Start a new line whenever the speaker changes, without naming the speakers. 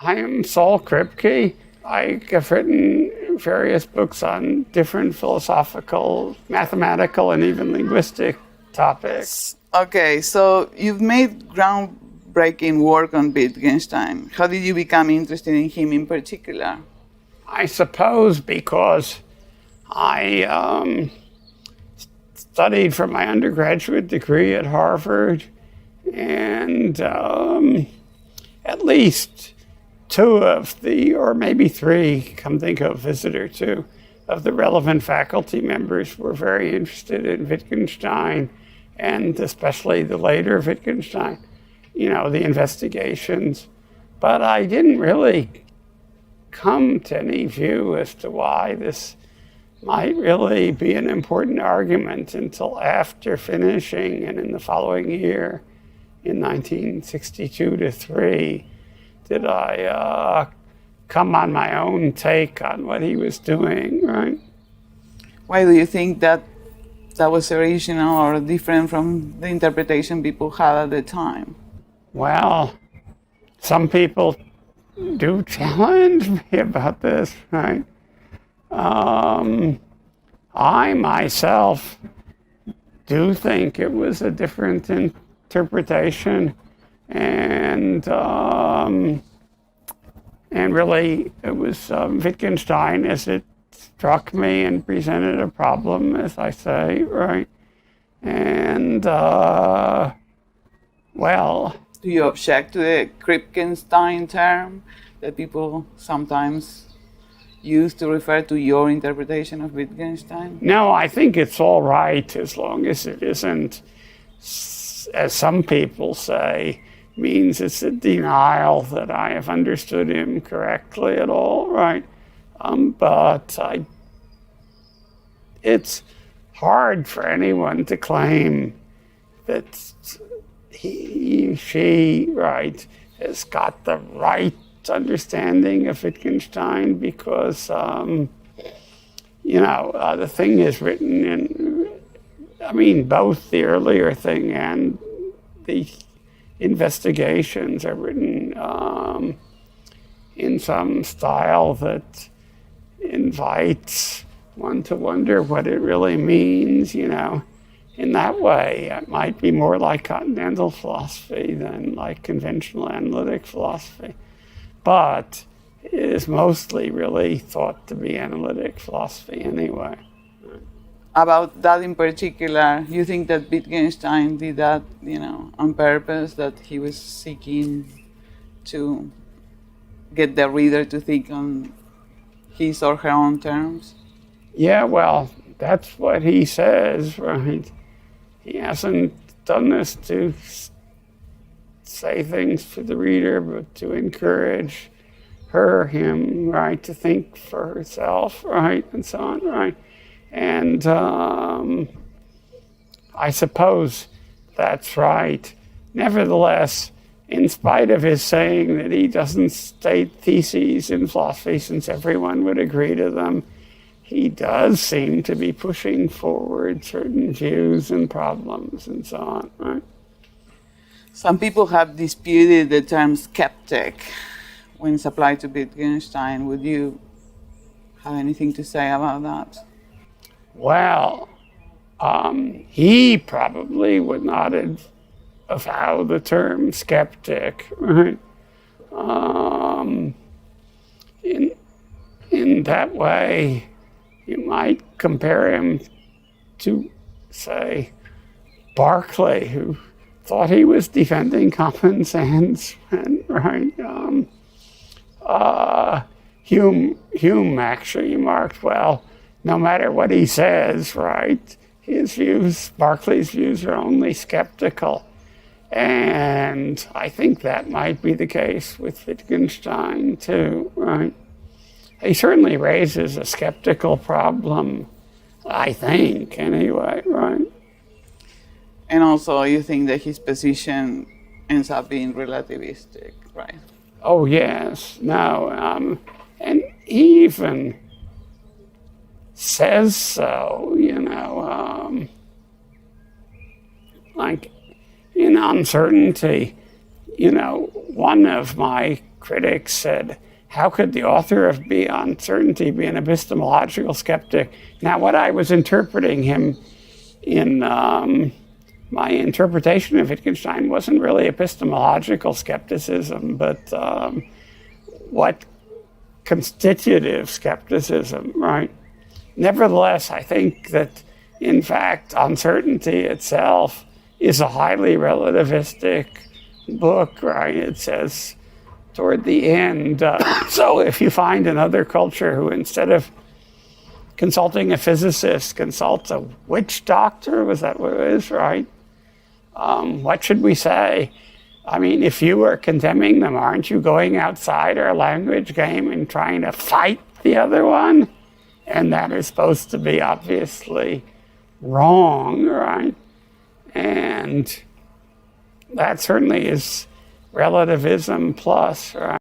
I am Saul Kripke. I have written various books on different philosophical, mathematical, and even linguistic topics.
Okay, so you've made groundbreaking work on Wittgenstein. How did you become interested in him in particular?
I suppose because I studied for my undergraduate degree at Harvard, and at least two of the, or maybe three, come think of, visit or two, of the relevant faculty members were very interested in Wittgenstein, and especially the later Wittgenstein, the investigations. But I didn't really come to any view as to why this might really be an important argument until after finishing, and in the following year, in 1962 to 3, did I come on my own take on what he was doing, right?
Why do you think that was original or different from the interpretation people had at the time?
Well, some people do challenge me about this, right? I myself do think it was a different interpretation, and really it was Wittgenstein as it struck me and presented a problem, as I say, right? And well,
do you object to the Kripkenstein term that people sometimes use to refer to your interpretation of Wittgenstein?
No, I think it's all right as long as it isn't, as some people say, means it's a denial that I have understood him correctly at all, right? But it's hard for anyone to claim that she, right, has got the right understanding of Wittgenstein, because, the thing is written in, both the earlier thing and the investigations are written in some style that invites one to wonder what it really means, In that way, it might be more like continental philosophy than like conventional analytic philosophy. But it is mostly really thought to be analytic philosophy anyway.
About that in particular, you think that Wittgenstein did that, on purpose, that he was seeking to get the reader to think on his or her own terms?
Yeah, well, that's what he says, right? He hasn't done this to say things for the reader, but to encourage him, right, to think for herself, right, and so on, right? And I suppose that's right. Nevertheless, in spite of his saying that he doesn't state theses in philosophy since everyone would agree to them, he does seem to be pushing forward certain views and problems and so on, right?
Some people have disputed the term skeptic when it's applied to Wittgenstein. Would you have anything to say about that?
Well, he probably would not avow the term skeptic, right? In that way, you might compare him to, say, Berkeley, who thought he was defending common sense, right? Hume actually remarked, well, no matter what he says, right, his views, Berkeley's views, are only skeptical. And I think that might be the case with Wittgenstein too, right? He certainly raises a skeptical problem, I think, anyway, right?
And also, you think that his position ends up being relativistic, right?
Oh, yes. No. And he even says so, like in Uncertainty, one of my critics said, how could the author of Beyond Certainty be an epistemological skeptic? Now, what I was interpreting him in my interpretation of Wittgenstein wasn't really epistemological skepticism, but what constitutive skepticism, right? Nevertheless, I think that, in fact, Uncertainty itself is a highly relativistic book, right? It says toward the end, so if you find another culture who, instead of consulting a physicist, consults a witch doctor, was that what it is, right? What should we say? I mean, if you are condemning them, aren't you going outside our language game and trying to fight the other one? And that is supposed to be obviously wrong, right? And that certainly is relativism plus, right?